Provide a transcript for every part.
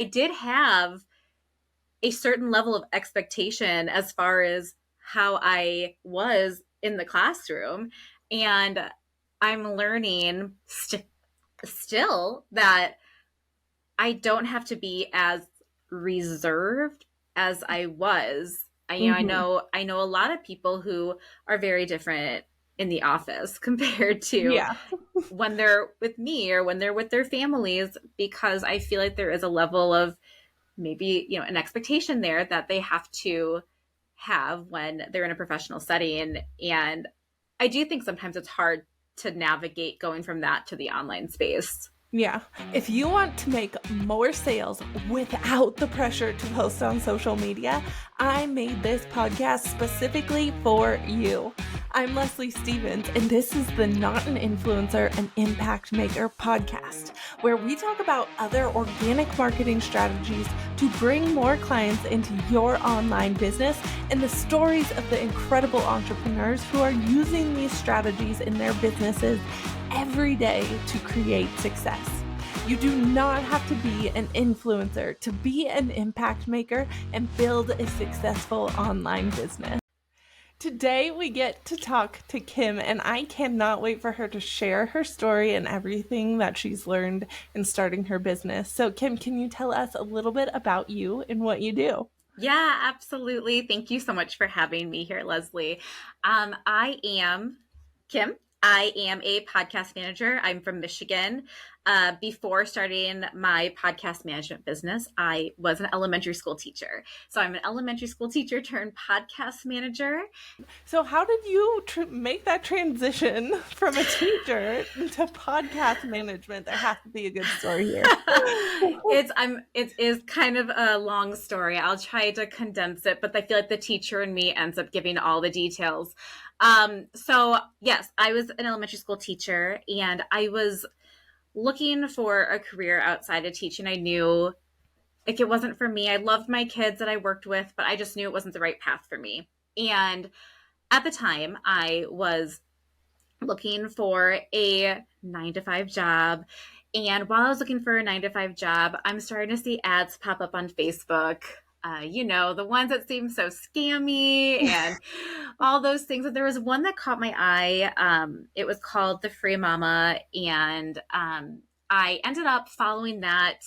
I did have a certain level of expectation as far as how I was in the classroom. And I'm learning still that I don't have to be as reserved as I was. I Mm-hmm. know a lot of people who are very different in the office compared to Yeah. when they're with me or when they're with their families, because I feel like there is a level of maybe, an expectation there that they have to have when they're in a professional setting. And I do think sometimes it's hard to navigate going from that to the online space. Yeah. If you want to make more sales without the pressure to post on social media, I made this podcast specifically for you. I'm Leslie Stevens, and this is the Not an Influencer, an Impact Maker podcast, where we talk about other organic marketing strategies to bring more clients into your online business and the stories of the incredible entrepreneurs who are using these strategies in their businesses every day to create success. You do not have to be an influencer to be an impact maker and build a successful online business. Today we get to talk to Kim, and I cannot wait for her to share her story and everything that she's learned in starting her business. So Kim, can you tell us a little bit about you and what you do? Yeah, absolutely. Thank you so much for having me here, Leslie. I am Kim. I am a podcast manager. I'm from Michigan. Before starting my podcast management business, I was an elementary school teacher. So I'm an elementary school teacher turned podcast manager. So how did you make that transition from a teacher to podcast management? There has to be a good story here. It is kind of a long story. I'll try to condense it, but I feel like the teacher in me ends up giving all the details. So yes, I was an elementary school teacher, and I was looking for a career outside of teaching. I knew like it wasn't for me. I loved my kids that I worked with, but I just knew it wasn't the right path for me. And at the time, I was looking for a 9 to 5 job. And while I was looking for a 9 to 5 job, I'm starting to see ads pop up on Facebook. The ones that seem so scammy and all those things. But there was one that caught my eye. It was called The Free Mama. And I ended up following that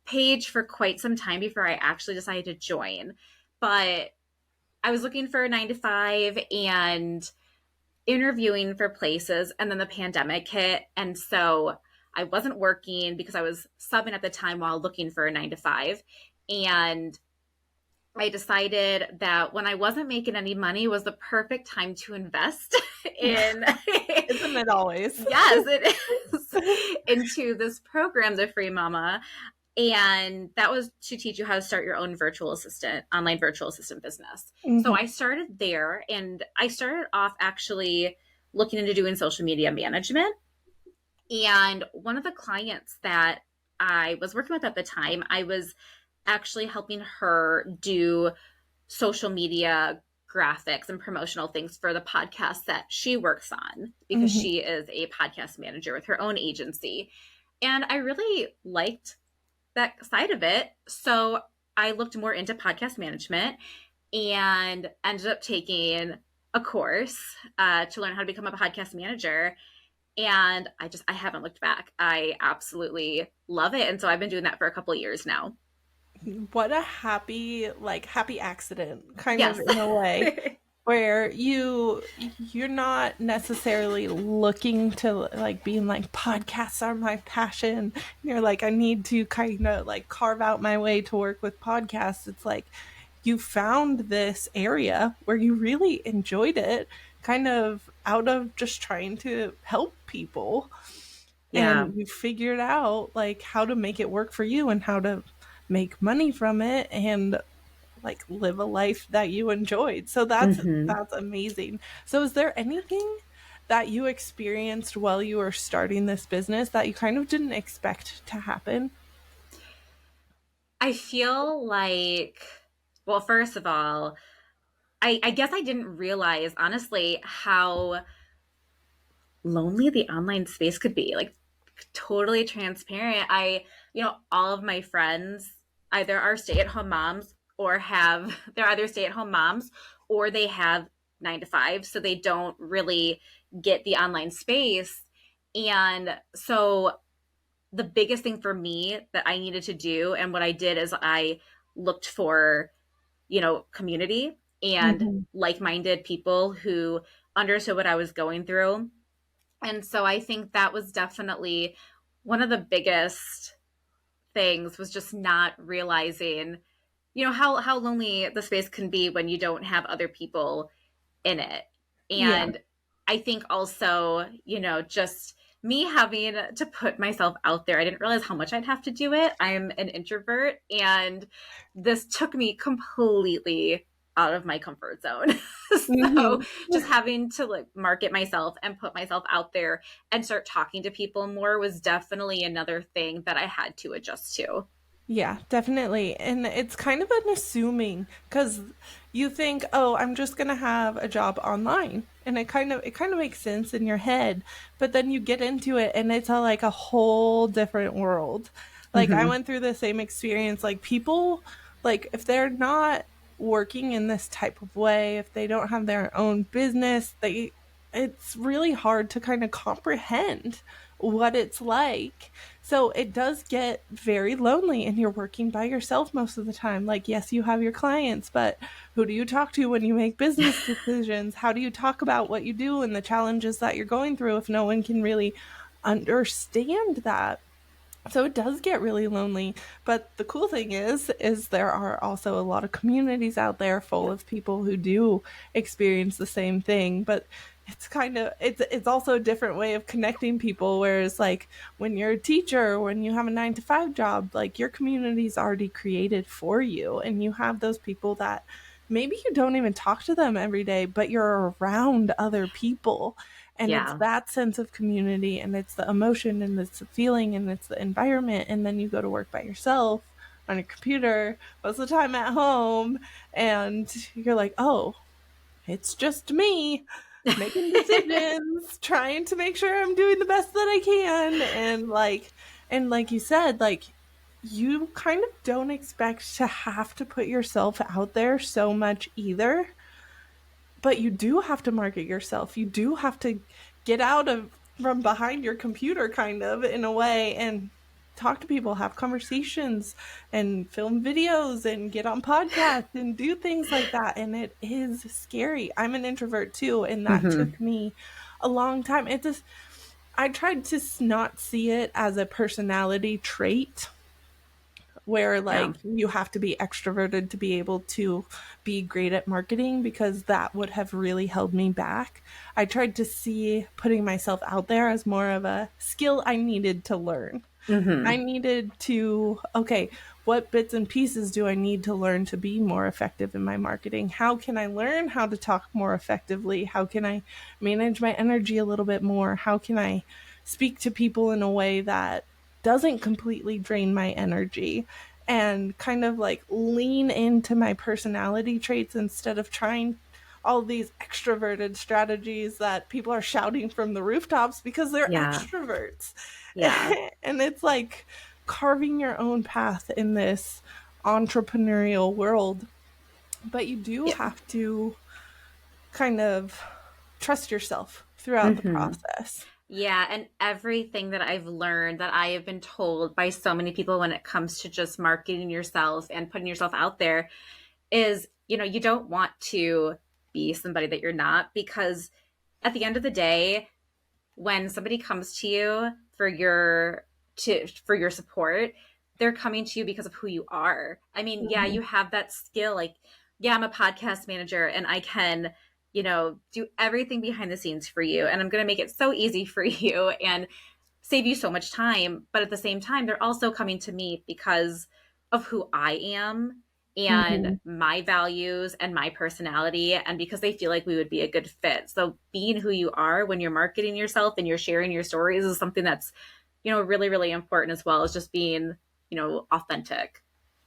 page for quite some time before I actually decided to join. But I was looking for a 9 to 5 and interviewing for places, and then the pandemic hit. And so I wasn't working because I was subbing at the time while looking for a 9 to 5. And I decided that when I wasn't making any money was the perfect time to invest in Isn't it always? yes, it is into this program, the Free Mama. And that was to teach you how to start your own online virtual assistant business. So Mm-hmm. I started there, and I started off actually looking into doing social media management. And one of the clients that I was working with at the time, I was actually helping her do social media graphics and promotional things for the podcast that she works on, because Mm-hmm. she is a podcast manager with her own agency. And I really liked that side of it. So I looked more into podcast management and ended up taking a course to learn how to become a podcast manager. And I haven't looked back. I absolutely love it. And so I've been doing that for a couple of years now. What a happy accident, kind of Yes. in a way, where you're not necessarily looking to like being like podcasts are my passion. You're like, I need to kind of like carve out my way to work with podcasts. It's like you found this area where you really enjoyed it, kind of out of just trying to help people. Yeah. And you figured out like how to make it work for you and how to make money from it and like live a life that you enjoyed. So Hmm. that's amazing. So is there anything that you experienced while you were starting this business that you kind of didn't expect to happen? I feel like, well, first of all, I guess I didn't realize, honestly, how lonely the online space could be. Like, totally transparent. All of my friends either are stay-at-home moms or have they're either stay-at-home moms or they have 9 to 5, so they don't really get the online space. And so the biggest thing for me that I needed to do, and what I did, is I looked for, community and Mm-hmm. like-minded people who understood what I was going through. And so I think that was definitely one of the biggest things, was just not realizing, how lonely the space can be when you don't have other people in it. Yeah. And I think also, just me having to put myself out there, I didn't realize how much I'd have to do it. I'm an introvert, and this took me completely out of my comfort zone. So Mm-hmm. just having to like market myself and put myself out there and start talking to people more was definitely another thing that I had to adjust to. Yeah, definitely. And it's kind of an assuming because you think, "Oh, I'm just going to have a job online." And it kind of makes sense in your head, but then you get into it and it's like a whole different world. Like I Mm-hmm. went through the same experience. Like people, like if they're not working in this type of way, if they don't have their own business, it's really hard to kind of comprehend what it's like. So it does get very lonely and you're working by yourself most of the time. Like, yes, you have your clients, but who do you talk to when you make business decisions? How do you talk about what you do and the challenges that you're going through if no one can really understand that? So it does get really lonely, but the cool thing is there are also a lot of communities out there full of people who do experience the same thing, but it's also a different way of connecting people, whereas like when you're a teacher, when you have a 9 to 5 job, like your community's already created for you and you have those people that maybe you don't even talk to them every day, but you're around other people, and it's Yeah. that sense of community and it's the emotion and it's the feeling and it's the environment. And then you go to work by yourself on your computer most of the time at home and you're like, oh, it's just me making decisions, trying to make sure I'm doing the best that I can. And like you said, like you kind of don't expect to have to put yourself out there so much either, but you do have to market yourself. You do have to get out of from behind your computer kind of in a way and talk to people, have conversations and film videos and get on podcasts and do things like that. And it is scary. I'm an introvert too, and that Mm-hmm. took me a long time. It just I tried to not see it as a personality trait where Yeah. like you have to be extroverted to be able to be great at marketing, because that would have really held me back. I tried to see putting myself out there as more of a skill I needed to learn. I Mm-hmm. needed to, okay, what bits and pieces do I need to learn to be more effective in my marketing? How can I learn how to talk more effectively? How can I manage my energy a little bit more? How can I speak to people in a way that doesn't completely drain my energy? And kind of like lean into my personality traits instead of trying all these extroverted strategies that people are shouting from the rooftops because they're Yeah. extroverts. Yeah. And it's like carving your own path in this entrepreneurial world, but you do Yeah. have to kind of trust yourself throughout the Mm-hmm. process. Yeah, and everything that I've learned, that I have been told by so many people when it comes to just marketing yourself and putting yourself out there, is, you don't want to be somebody that you're not, because at the end of the day, when somebody comes to you for your support, they're coming to you because of who you are. I mean, yeah, Mhm. you have that skill. Like, yeah, I'm a podcast manager and I can, do everything behind the scenes for you, and I'm going to make it so easy for you and save you so much time. But at the same time, they're also coming to me because of who I am and Mhm. my values and my personality, and because they feel like we would be a good fit. So being who you are when you're marketing yourself and you're sharing your stories is something that's, really, really important, as well as just being, authentic.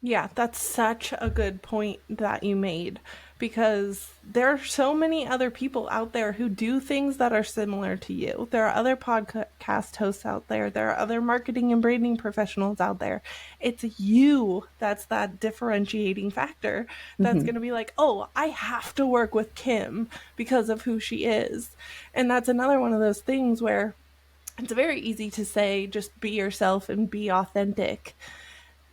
Yeah, that's such a good point that you made because there are so many other people out there who do things that are similar to you. There are other podcast hosts out there, there are other marketing and branding professionals out there. It's you that's that differentiating factor that's Mm-hmm. going to be like, oh, I have to work with Kim because of who she is. And that's another one of those things where it's very easy to say, just be yourself and be authentic,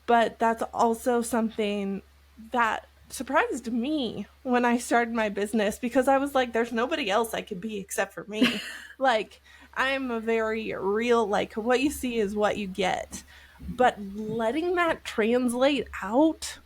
but that's also something that surprised me when I started my business because I was like, there's nobody else I could be except for me. Like, I'm a very real, like, what you see is what you get. But letting that translate out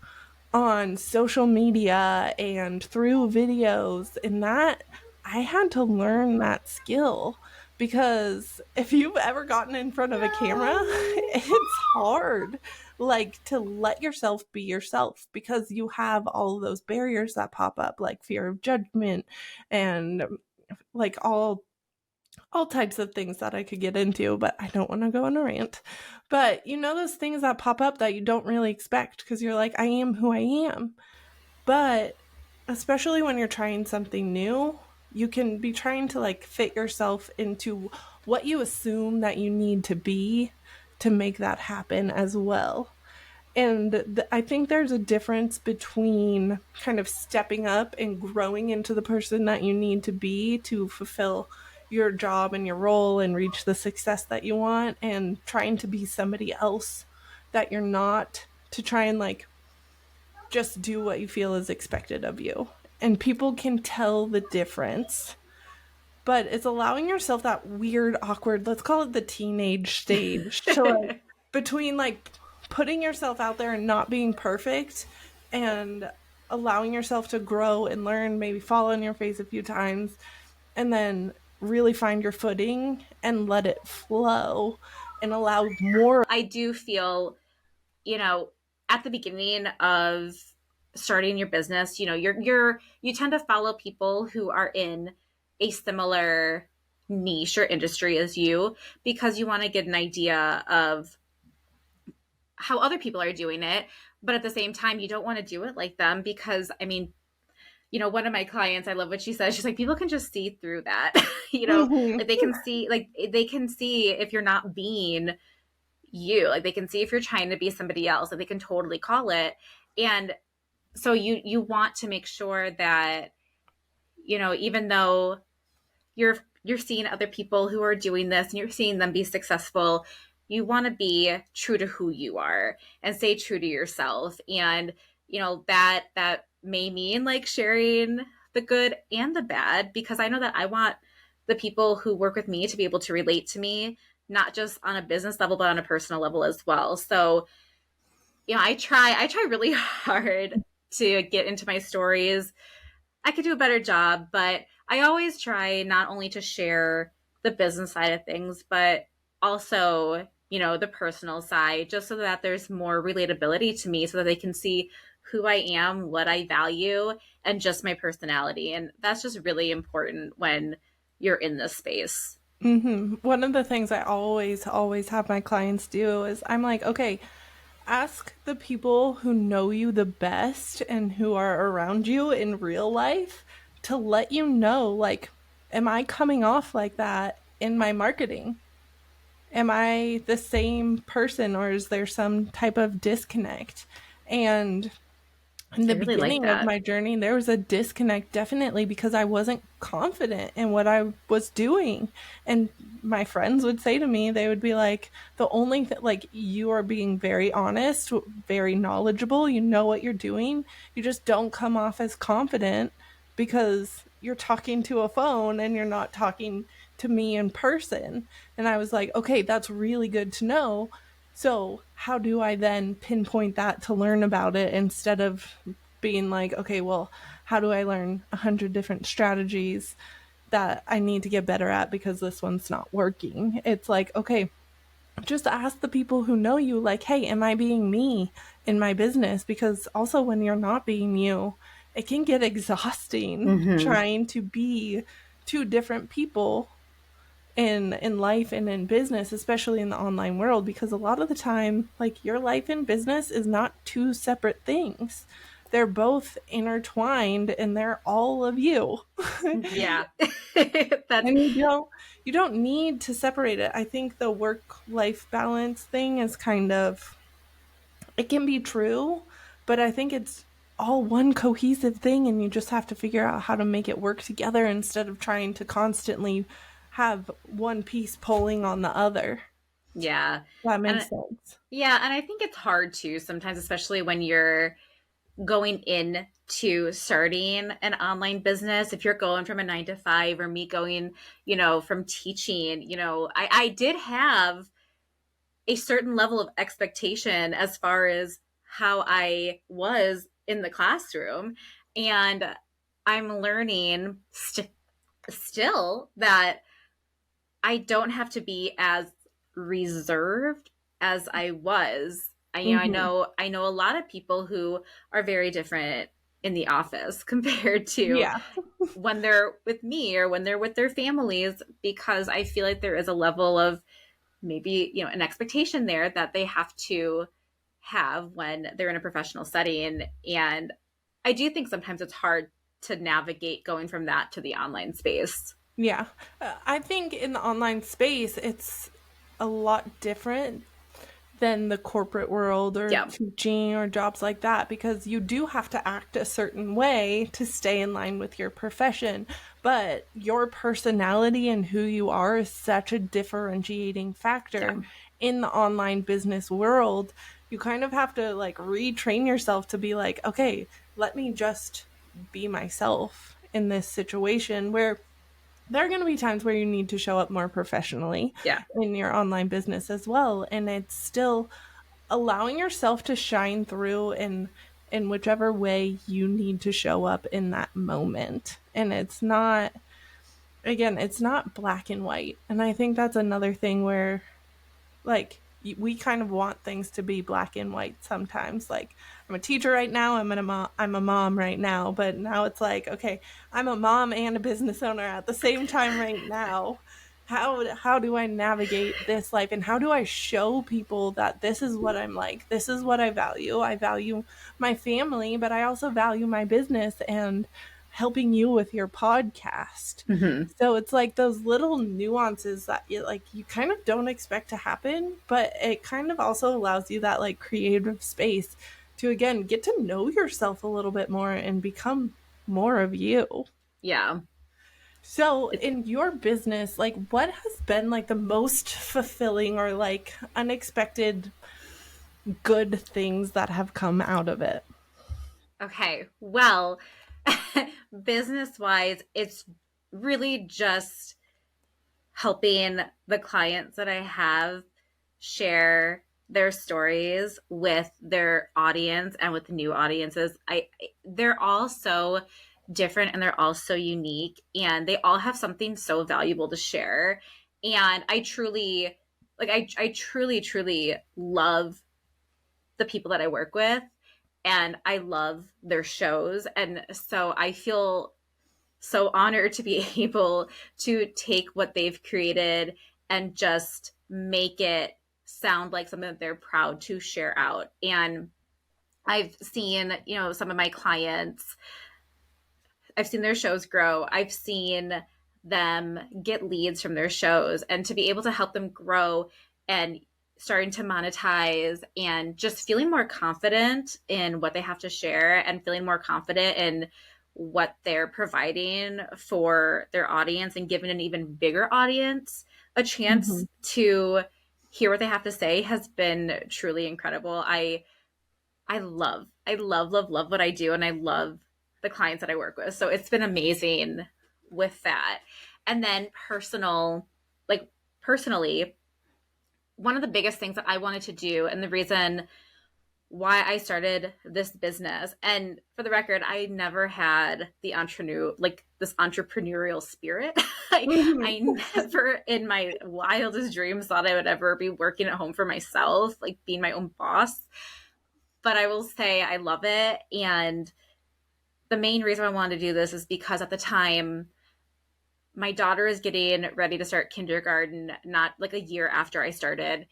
on social media and through videos and that, I had to learn that skill because if you've ever gotten in front of a camera, it's hard like to let yourself be yourself because you have all of those barriers that pop up like fear of judgment and like all types of things that I could get into, but I don't want to go on a rant. But you know those things that pop up that you don't really expect because you're like, I am who I am. But especially when you're trying something new, you can be trying to like fit yourself into what you assume that you need to be to make that happen as well. And I think there's a difference between kind of stepping up and growing into the person that you need to be to fulfill your job and your role and reach the success that you want, and trying to be somebody else that you're not, to try and like just do what you feel is expected of you. And people can tell the difference, but it's allowing yourself that weird, awkward, let's call it the teenage stage, to like between like putting yourself out there and not being perfect and allowing yourself to grow and learn, maybe fall on your face a few times, and then really find your footing and let it flow and allow more. I do feel, you know, at the beginning of starting your business, you tend to follow people who are in a similar niche or industry as you because you want to get an idea of how other people are doing it, but at the same time you don't want to do it like them because I mean, one of my clients, I love what she says. She's like, people can just see through that. Mhm. Like they can see if you're not being you. Like they can see if you're trying to be somebody else. Like they can totally call it. And so you want to make sure that, even though you're seeing other people who are doing this and you're seeing them be successful, you want to be true to who you are and stay true to yourself. And that may mean like sharing the good and the bad, because I know that I want the people who work with me to be able to relate to me, not just on a business level but on a personal level as well. So I try really hard to get into my stories. I could do a better job, but I always try not only to share the business side of things, but also, the personal side, just so that there's more relatability to me so that they can see who I am, what I value, and just my personality. And that's just really important when you're in this space. One of the things I always have my clients do is I'm like, okay, ask the people who know you the best and who are around you in real life to let you know, like, am I coming off like that in my marketing? Am I the same person or is there some type of disconnect? And in I the really like beginning of that. my journey, there was a disconnect definitely because I wasn't confident in what I was doing. And my friends would say to me, they would be like, the only thing, like, you are being very honest, very knowledgeable, you know what you're doing. You just don't come off as confident because you're talking to a phone and you're not talking to me in person. And I was like, okay, that's really good to know. So, how do I then pinpoint that to learn about it instead of being like, okay, well, how do I learn 100 different strategies that I need to get better at because this one's not working? It's like, okay, just ask the people who know you, like, hey, am I being me in my business? Because also, when you're not being you, it can get exhausting Mm-hmm. trying to be two different people in life and in business, especially in the online world, because a lot of the time, like, your life and business is not two separate things. They're both intertwined and they're all of you. Yeah. That's And you don't need to separate it. I think the work life balance thing is kind of, it can be true, but I think it's all one cohesive thing and you just have to figure out how to make it work together instead of trying to constantly have one piece pulling on the other. yeah. That makes And sense. yeah, and I think it's hard too sometimes, especially when you're going in to starting an online business. If you're going from a 9 to 5, or me going, from teaching, I did have a certain level of expectation as far as how I was in the classroom. And I'm learning still that I don't have to be as reserved as I was. I Hmm. know a lot of people who are very different in the office compared to Yeah. when they're with me or when they're with their families, because I feel like there is a level of maybe, an expectation there that they have to have when they're in a professional setting. And I do think sometimes it's hard to navigate going from that to the online space. Yeah. I think in the online space, it's a lot different than the corporate world or Yeah. teaching or jobs like that, because you do have to act a certain way to stay in line with your profession. But your personality and who you are is such a differentiating factor Yeah. in the online business world. You kind of have to like retrain yourself to be like, okay, let me just be myself in this situation, where there are going to be times where you need to show up more professionally Yeah. in your online business as well. And it's still allowing yourself to shine through in whichever way you need to show up in that moment. And it's not, again, it's not black and white. And I think that's another thing where, like, we kind of want things to be black and white sometimes. Like, I'm a teacher right now, I'm a mom right now, but now it's like, okay, I'm a mom and a business owner at the same time right now. How do I navigate this life, and how do I show people that this is what I'm like? This is what I value. I value my family, but I also value my business and helping you with your podcast. Hmm. So it's like those little nuances that you kind of don't expect to happen, but it kind of also allows you that like creative space to again get to know yourself a little bit more and become more of you. Yeah. So It's in your business, like, what has been like the most fulfilling or like unexpected good things that have come out of it? okay. Well, business wise, it's really just helping the clients that I have share their stories with their audience and with new audiences. They're all so different and they're all so unique, and they all have something so valuable to share. And I truly I truly truly love the people that I work with, and I love their shows. And so I feel so honored to be able to take what they've created and just make it sound like something that they're proud to share out. And I've seen, some of my clients, I've seen their shows grow. I've seen them get leads from their shows, and to be able to help them grow and starting to monetize and just feeling more confident in what they have to share and feeling more confident in what they're providing for their audience and giving an even bigger audience a chance Mhm. to hear what they have to say has been truly incredible. I love what I do, and I love the clients that I work with. So it's been amazing with that. And then personally, one of the biggest things that I wanted to do, and the reason why I started this business, and for the record, I never had this entrepreneurial spirit. I Mhm. never in my wildest dreams thought I would ever be working at home for myself, like being my own boss. But I will say I love it. And the main reason I wanted to do this is because at the time, my daughter is getting ready to start kindergarten, not like a year after I started.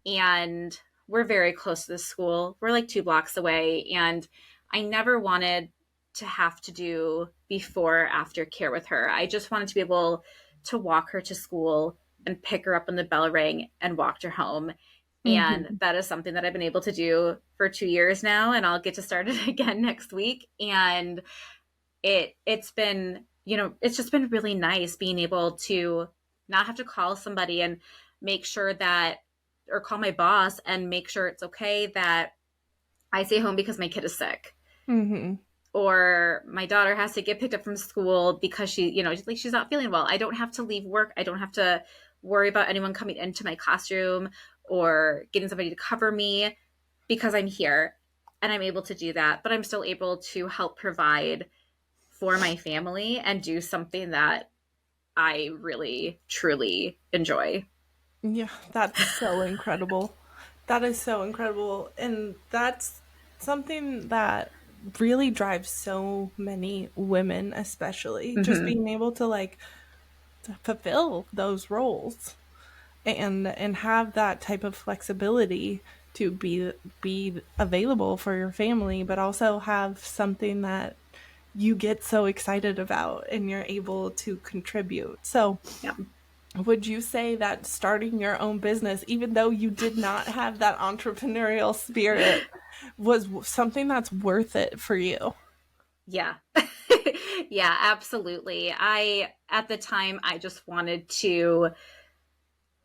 And we're very close to the school. We're like 2 blocks away. And I never wanted to have to do before after care with her. I just wanted to be able to walk her to school and pick her up when the bell rang and walked her home. And Mhm. that is something that I've been able to do for 2 years now. And I'll get to start it again next week. And it's been, it's just been really nice being able to not have to call somebody and make sure that, or call my boss and make sure it's okay that I stay home because my kid is sick, Mhm. or my daughter has to get picked up from school because she's not feeling well. I don't have to leave work. I don't have to worry about anyone coming into my classroom or getting somebody to cover me because I'm here and I'm able to do that, but I'm still able to help provide for my family and do something that I really truly enjoy. Yeah, that's so incredible. That is so incredible. And that's something that really drives so many women, especially just Mm-hmm. being able to like to fulfill those roles and have that type of flexibility to be available for your family, but also have something that you get so excited about and you're able to contribute. So, Yeah. would you say that starting your own business, even though you did not have that entrepreneurial spirit, was something that's worth it for you? Yeah. Yeah, absolutely. At the time, I just wanted to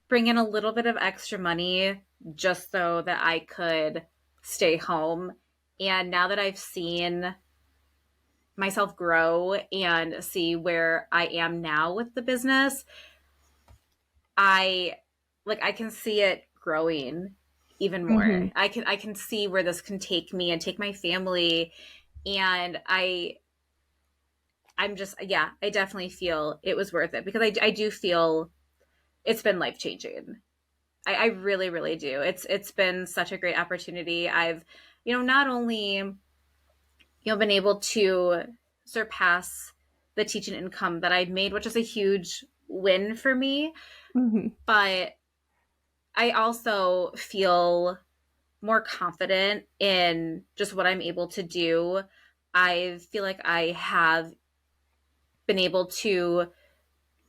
bring in a little bit of extra money just so that I could stay home. And now that I've seen myself grow and see where I am now with the business, I I can see it growing even more. Hmm. I can see where this can take me and take my family, and I'm just, yeah, I definitely feel it was worth it because I do feel it's been life changing. I really really do. It's been such a great opportunity. I've not only been able to surpass the teaching income that I've made, which is a huge win for me, Hmm. but I also feel more confident in just what I'm able to do. I feel like I have been able to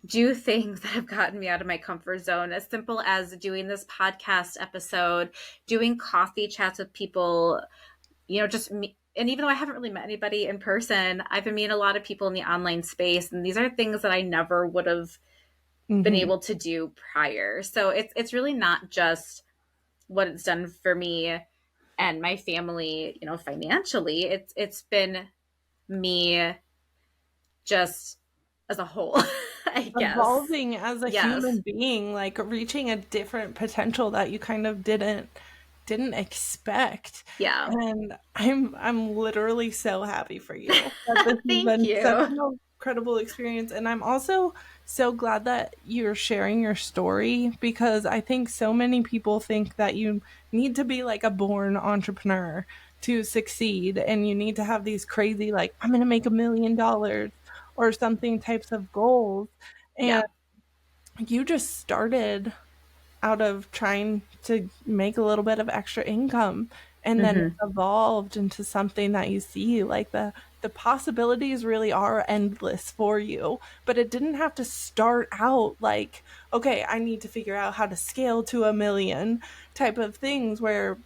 do things that have gotten me out of my comfort zone, as simple as doing this podcast episode, doing coffee chats with people, just me. And even though I haven't really met anybody in person, I've been meeting a lot of people in the online space. And these are things that I never would have been Hmm. able to do prior. So it's really not just what it's done for me and my family, financially. It's been me just as a whole, I guess. Evolving as a Yes. human being, like reaching a different potential that you kind of didn't expect. Yeah. And I'm literally so happy for you that this has Thank been such you. an incredible experience. And I'm also so glad that you're sharing your story because I think so many people think that you need to be like a born entrepreneur to succeed and you need to have these crazy like I'm going to make $1 million or something types of goals. And Yeah. you just started out of trying to make a little bit of extra income and then Hmm. it's evolved into something that you see like the possibilities really are endless for you, but it didn't have to start out like okay, I need to figure out how to scale to 1 million type of things where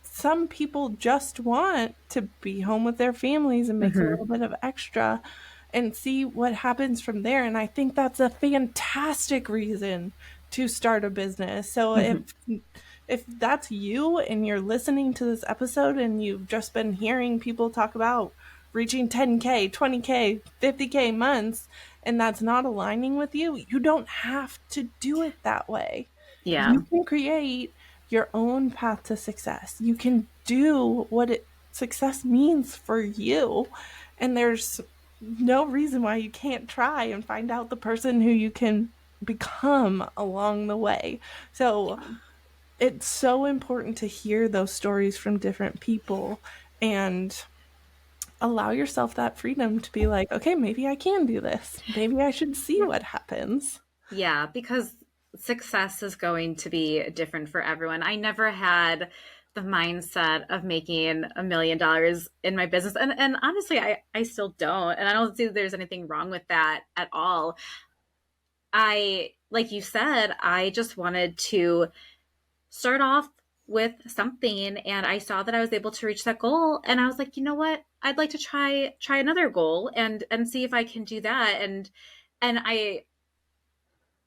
some people just want to be home with their families and make a Hmm. little bit of extra and see what happens from there. And I think that's a fantastic reason to start a business. So Hmm. if that's you and you're listening to this episode and you've just been hearing people talk about reaching 10K, 20K, 50K months and that's not aligning with you, you don't have to do it that way. Yeah. You can create your own path to success. You can do what success means for you. And there's no reason why you can't try and find out the person who you can become along the way. So Yeah. it's so important to hear those stories from different people and allow yourself that freedom to be like, okay, maybe I can do this. Maybe I should see Yeah. what happens. Yeah, because success is going to be different for everyone. I never had the mindset of making $1 million in my business. And honestly, I still don't. And I don't see there's anything wrong with that at all. Like you said, I just wanted to start off with something, and I saw that I was able to reach that goal, and I was like, you know what? I'd like to try another goal and see if I can do that. And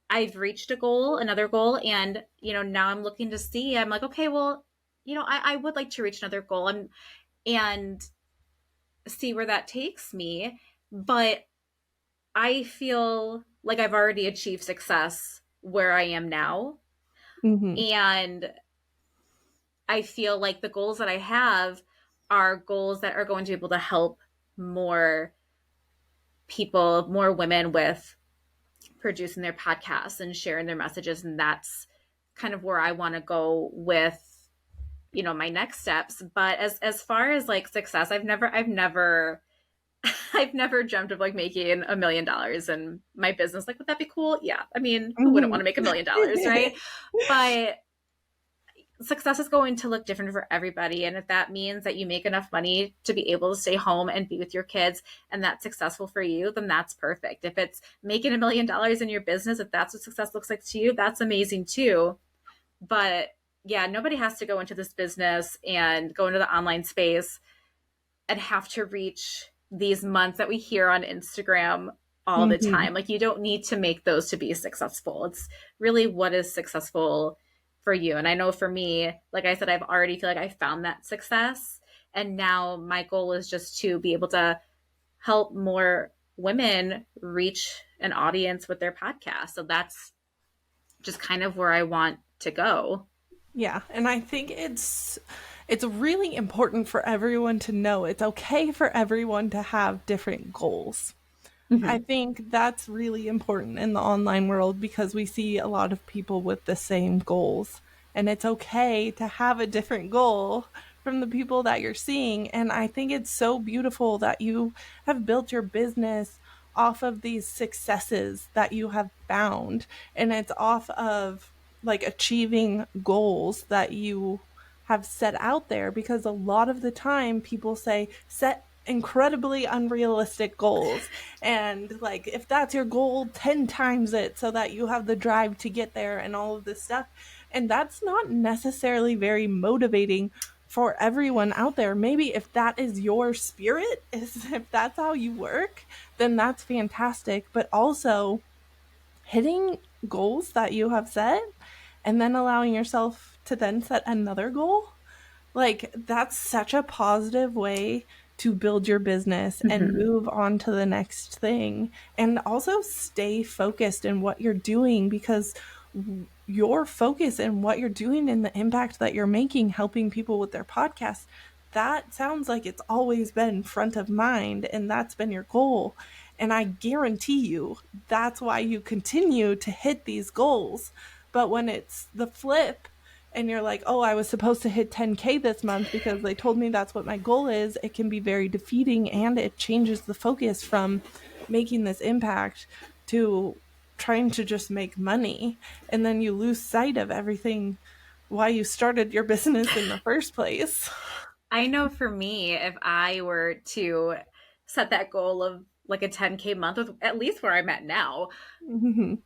I've reached a goal, another goal, and now I'm looking to see. I'm like, okay, well, I would like to reach another goal and see where that takes me. But I feel like I've already achieved success where I am now. Hmm. And I feel like the goals that I have are goals that are going to be able to help more people, more women with producing their podcasts and sharing their messages. And that's kind of where I want to go with, my next steps. But as far as like success, I've never dreamt of like making $1 million in my business. Like, would that be cool? Yeah. I mean, who wouldn't Hmm. want to make $1 million, right? But success is going to look different for everybody. And if that means that you make enough money to be able to stay home and be with your kids and that's successful for you, then that's perfect. If it's making $1 million in your business, if that's what success looks like to you, that's amazing too. But yeah, nobody has to go into this business and go into the online space and have to reach these months that we hear on Instagram all the Hmm. time. Like, you don't need to make those to be successful. It's really what is successful for you. And I know for me, like I said, I've already feel like I found that success. And now my goal is just to be able to help more women reach an audience with their podcast. So that's just kind of where I want to go. Yeah, and I think it's really important for everyone to know it's okay for everyone to have different goals. I Mm-hmm. think that's really important in the online world because we see a lot of people with the same goals. And it's okay to have a different goal from the people that you're seeing. And I think it's so beautiful that you have built your business off of these successes that you have found. And it's off of like achieving goals that you have set out there because a lot of the time people say set incredibly unrealistic goals and like if that's your goal 10 times it so that you have the drive to get there and all of this stuff, and that's not necessarily very motivating for everyone out there. Maybe if that is your spirit, is if that's how you work, then that's fantastic, but also hitting goals that you have set and then allowing yourself to then set another goal, like, that's such a positive way to build your business and Mm-hmm. move on to the next thing. And also stay focused in what you're doing because your focus in what you're doing and the impact that you're making, helping people with their podcasts, that sounds like it's always been front of mind and that's been your goal. And I guarantee you that's why you continue to hit these goals. But when it's the flip, and you're like, oh, I was supposed to hit 10K this month because they told me that's what my goal is, it can be very defeating and it changes the focus from making this impact to trying to just make money. And then you lose sight of everything why you started your business in the first place. I know for me, if I were to set that goal of like a 10K month, with at least where I'm at now, Mhm.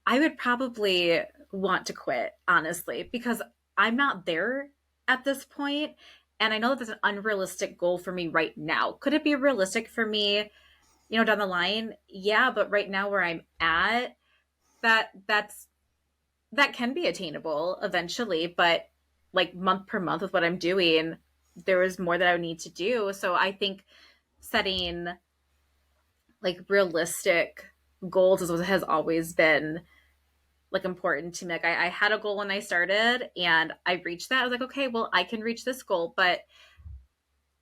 I would probably want to quit, honestly, because I'm not there at this point. And I know that that's an unrealistic goal for me right now. Could it be realistic for me, down the line? Yeah, but right now where I'm at, that's that can be attainable eventually, but like month per month with what I'm doing, there is more that I would need to do. So I think setting like realistic goals is what has always been like important to me. Like I had a goal when I started and I reached that. I was like, okay, well, I can reach this goal. But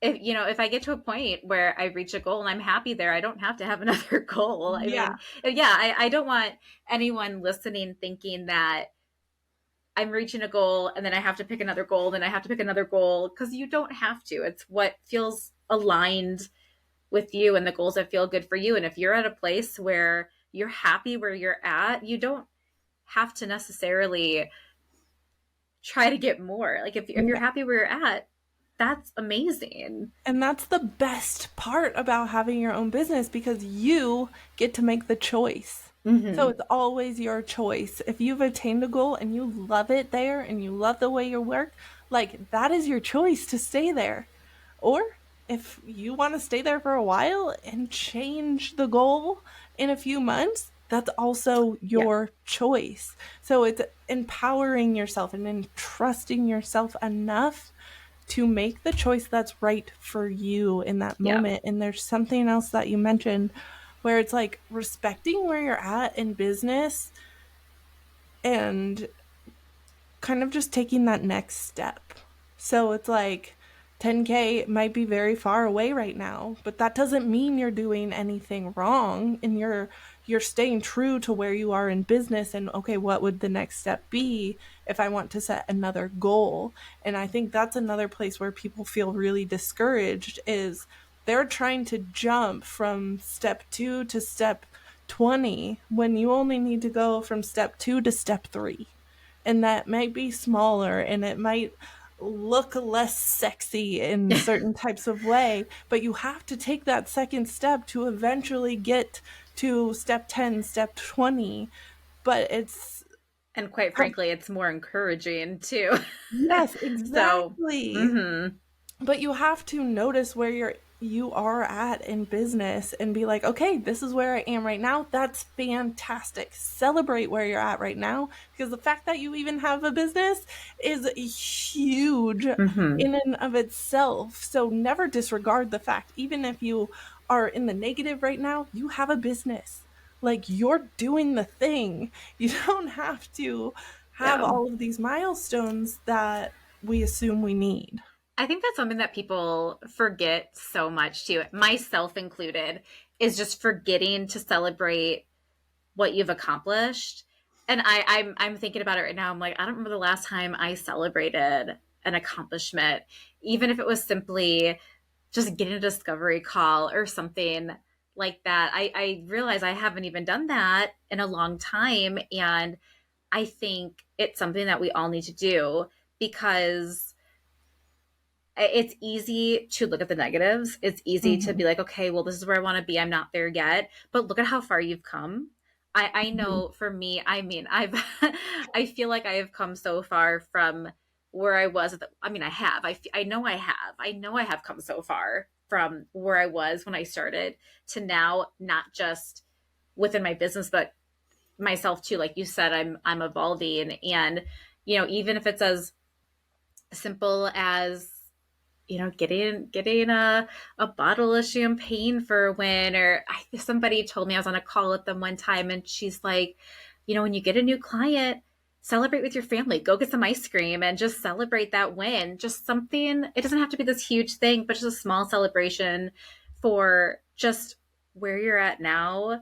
if I get to a point where I reach a goal and I'm happy there, I don't have to have another goal. I Yeah. mean, yeah, I don't want anyone listening thinking that I'm reaching a goal and then I have to pick another goal, then I have to pick another goal, because you don't have to. It's what feels aligned with you and the goals that feel good for you. And if you're at a place where you're happy where you're at, you don't have to necessarily try to get more. Like if you're happy where you're at, that's amazing. And that's the best part about having your own business because you get to make the choice. So Mm-hmm. it's always your choice. If you've attained a goal and you love it there and you love the way you work, like that is your choice to stay there. Or if you want to stay there for a while and change the goal in a few months, that's also Yeah. your choice. So it's empowering yourself and entrusting yourself enough to make the choice that's right for you in that Yeah. moment. And there's something else that you mentioned where it's like respecting where you're at in business and kind of just taking that next step. So it's like 10K might be very far away right now, but that doesn't mean you're doing anything wrong and you're staying true to where you are in business and okay, what would the next step be if I want to set another goal? And I think that's another place where people feel really discouraged is they're trying to jump from step 2 to step 20 when you only need to go from step 2 to step 3, and that might be smaller and it might look less sexy in certain types of way, but you have to take that second step to eventually get to step 10, step 20. But it's And quite frankly, it's more encouraging too. yes, So, exactly. mm-hmm. But you have to notice where you are at in business and be like, okay, this is where I am right now. That's fantastic. Celebrate where you're at right now because the fact that you even have a business is huge Mm-hmm. in and of itself. So never disregard the fact, even if you are in the negative right now, you have a business. Like you're doing the thing. You don't have to have Yeah. all of these milestones that we assume we need. I think that's something that people forget so much too, myself included, is just forgetting to celebrate what you've accomplished. And I'm thinking about it right now. I'm like, I don't remember the last time I celebrated an accomplishment, even if it was simply just getting a discovery call or something like that. I realize I haven't even done that in a long time. And I think it's something that we all need to do because it's easy to look at the negatives. It's easy to Mhm. be like, okay, well, this is where I want to be. I'm not there yet. But look at how far you've come. I Mhm. know for me, I mean, I've, I feel like I have come so far from where I was. I mean, I have. I know I have. I know I have come so far from where I was when I started to now, not just within my business, but myself too. Like you said, I'm evolving. And, even if it's as simple as getting a bottle of champagne for a win. Or somebody told me, I was on a call with them one time, and she's like, when you get a new client, celebrate with your family. Go get some ice cream and just celebrate that win. Just something. It doesn't have to be this huge thing, but just a small celebration for just where you're at now.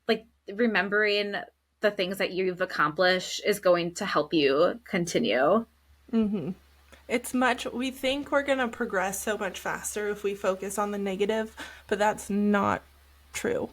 Like remembering the things that you've accomplished is going to help you continue. Mhm. It's much we think we're going to progress so much faster if we focus on the negative, but that's not true.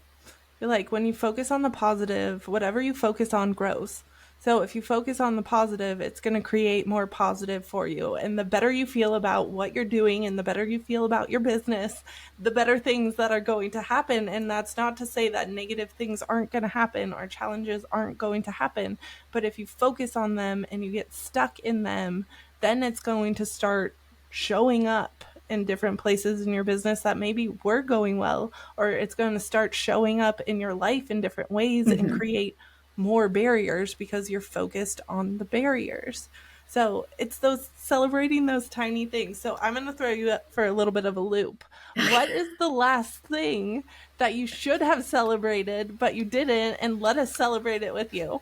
Like when you focus on the positive, whatever you focus on grows. So if you focus on the positive, it's going to create more positive for you. And the better you feel about what you're doing and the better you feel about your business, the better things that are going to happen. And that's not to say that negative things aren't going to happen or challenges aren't going to happen. But if you focus on them and you get stuck in them, then it's going to start showing up in different places in your business that maybe were going well, or it's going to start showing up in your life in different ways and Mm-hmm. create more barriers because you're focused on the barriers. So it's those celebrating those tiny things. So I'm going to throw you up for a little bit of a loop. What is the last thing that you should have celebrated but you didn't, and let us celebrate it with you?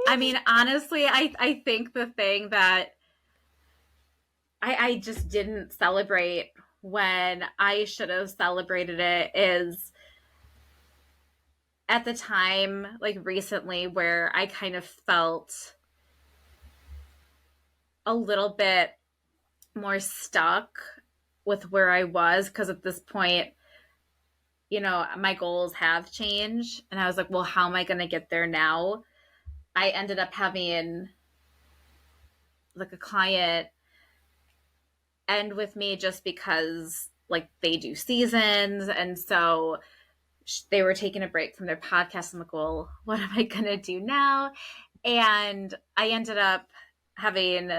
I mean, honestly, I think the thing that I just didn't celebrate when I should have celebrated it is at the time, like recently, where I kind of felt a little bit more stuck. with where I was, because at this point, my goals have changed. And I was like, well, how am I going to get there now? I ended up having like a client end with me just because like they do seasons. And so they were taking a break from their podcast. I'm like, well, what am I going to do now? And I ended up having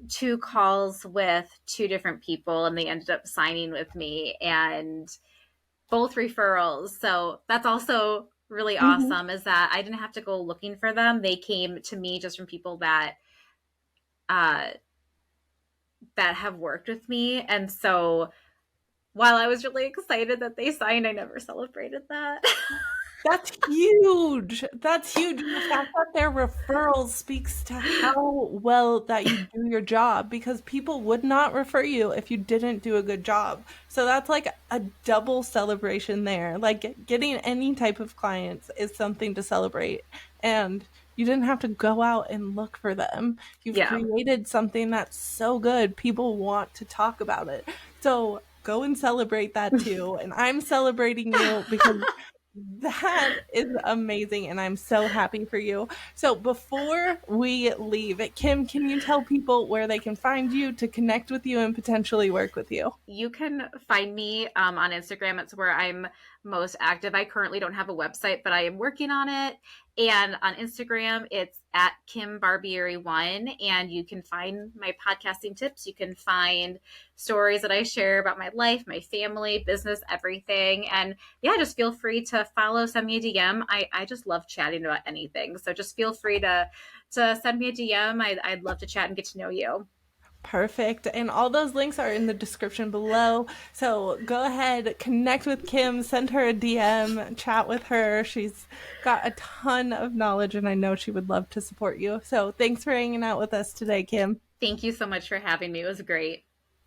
two calls with two different people, and they ended up signing with me, and both referrals. So that's also really Mm-hmm. awesome, is that I didn't have to go looking for them. They came to me just from people uh, that have worked with me. And so while I was really excited that they signed, I never celebrated that. That's huge. That's huge. And the fact that they're referrals speaks to how well that you do your job, because people would not refer you if you didn't do a good job. So that's like a double celebration there. Like getting any type of clients is something to celebrate. And you didn't have to go out and look for them. You've Yeah. created something that's so good. People want to talk about it. So go and celebrate that too. And I'm celebrating you because that is amazing, and I'm so happy for you. So before we leave, Kim, can you tell people where they can find you to connect with you and potentially work with you? You can find me on Instagram. It's where I'm most active. I currently don't have a website, but I am working on it. And on Instagram, it's at Kim Barbieri1. And you can find my podcasting tips. You can find stories that I share about my life, my family, business, everything. And yeah, just feel free to follow, send me a DM. I just love chatting about anything. So just feel free to send me a DM. I'd love to chat and get to know you. Perfect. And all those links are in the description below. So go ahead, connect with Kim, send her a DM, chat with her. She's got a ton of knowledge, and I know she would love to support you. So thanks for hanging out with us today, Kim. Thank you so much for having me. It was great.